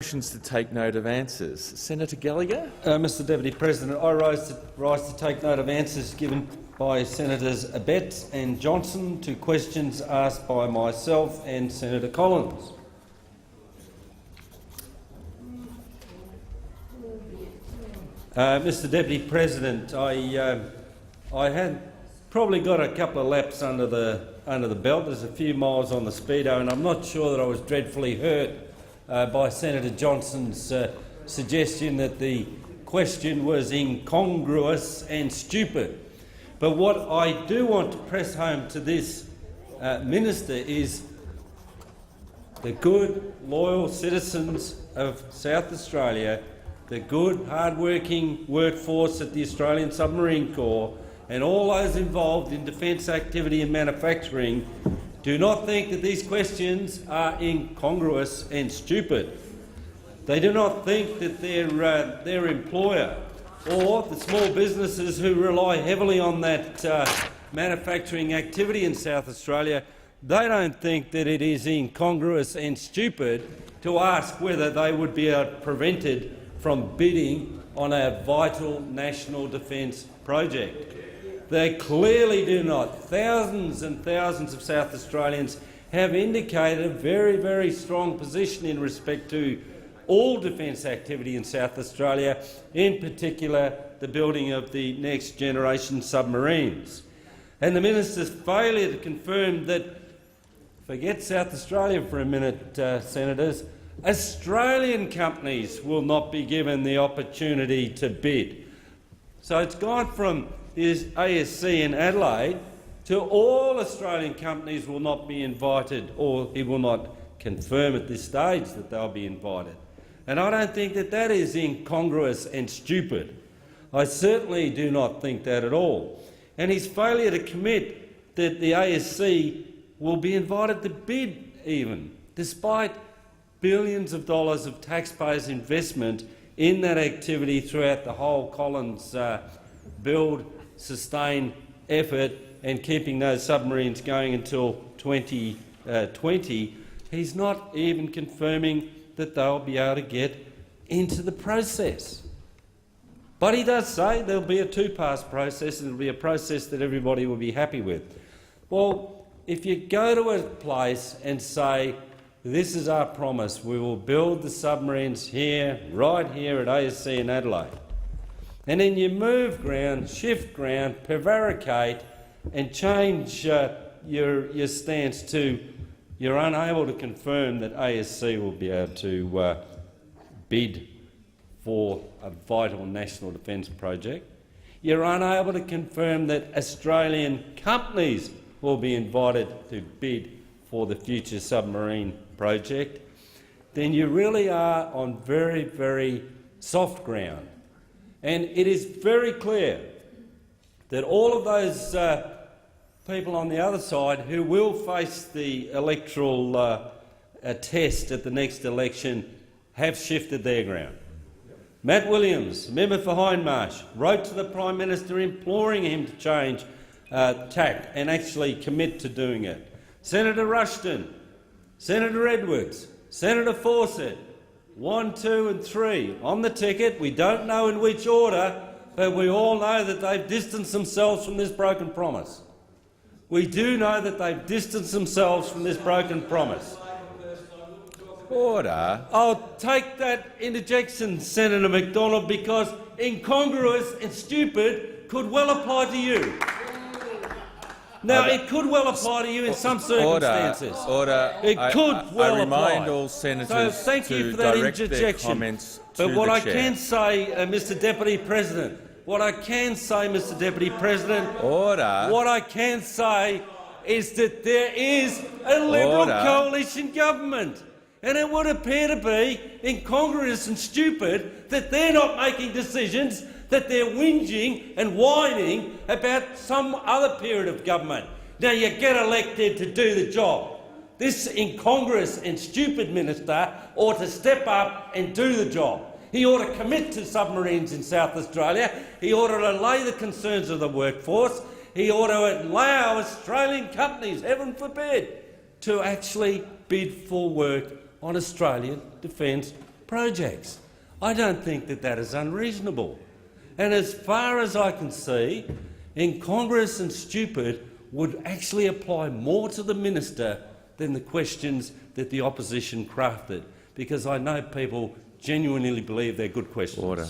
motions to take note of answers. Senator Gallagher. Mr Deputy President, I rise to take note of answers given by Senators Abetz and Johnson to questions asked by myself and Senator Collins. Mr Deputy President, I had probably got a couple of laps under the belt. There's a few miles on the speedo, and I'm not sure that I was dreadfully hurt by Senator Johnson's suggestion that the question was incongruous and stupid. But what I do want to press home to this minister is the good, loyal citizens of South Australia, the good, hard-working workforce at the Australian Submarine Corps, and all those involved in defence activity and manufacturing do not think that these questions are incongruous and stupid. They do not think that their employer or the small businesses who rely heavily on that manufacturing activity in South Australia, they don't think that it is incongruous and stupid to ask whether they would be prevented from bidding on a vital national defence project. They clearly do not. Thousands and thousands of South Australians have indicated a very, very strong position in respect to all defence activity in South Australia, in particular the building of the next generation submarines. And the minister's failure to confirm that, forget South Australia for a minute, Senators, Australian companies will not be given the opportunity to bid. So it's gone from this ASC in Adelaide to all Australian companies will not be invited, or he will not confirm at this stage that they'll be invited. And I don't think that that is incongruous and stupid. I certainly do not think that at all. And his failure to commit that the ASC will be invited to bid even, despite billions of dollars of taxpayers' investment in that activity throughout the whole Collins build, sustain effort and keeping those submarines going until 2020, he's not even confirming that they'll be able to get into the process. But he does say there'll be a two-pass process and it'll be a process that everybody will be happy with. Well, if you go to a place and say, this is our promise, we will build the submarines here, right here at ASC in Adelaide, and then you move ground, shift ground, prevaricate and change your stance to you're unable to confirm that ASC will be able to bid for a vital national defence project. You're unable to confirm that Australian companies will be invited to bid for the future submarine project. Then you really are on very, very soft ground. And it is very clear that all of those people on the other side who will face the electoral test at the next election have shifted their ground. Matt Williams, member for Hindmarsh, wrote to the Prime Minister imploring him to change tack and actually commit to doing it. Senator Rushton, Senator Edwards, Senator Fawcett, 1, 2 and 3 on the ticket. We don't know in which order, but we all know that they've distanced themselves from this broken promise. We do know that they've distanced themselves from this broken promise. Order. I'll take that interjection, Senator McDonald, because incongruous and stupid could well apply to you. Now, it could well apply to you in some circumstances. Order. It could well apply. I remind all senators so thank you for that interjection. But what I can say, Mr Deputy President, what I can say, Mr Deputy President, what I can say is that there is a Liberal coalition government, and it would appear to be incongruous and stupid that they're not making decisions, that they're whinging and whining about some other period of government. Now, you get elected to do the job. This incongruous and stupid minister ought to step up and do the job. He ought to commit to submarines in South Australia. He ought to allay the concerns of the workforce. He ought to allow Australian companies, heaven forbid, to actually bid for work on Australian defence projects. I don't think that that is unreasonable. And as far as I can see, incongruous and stupid would actually apply more to the minister than the questions that the opposition crafted, because I know people genuinely believe they're good questions. Order.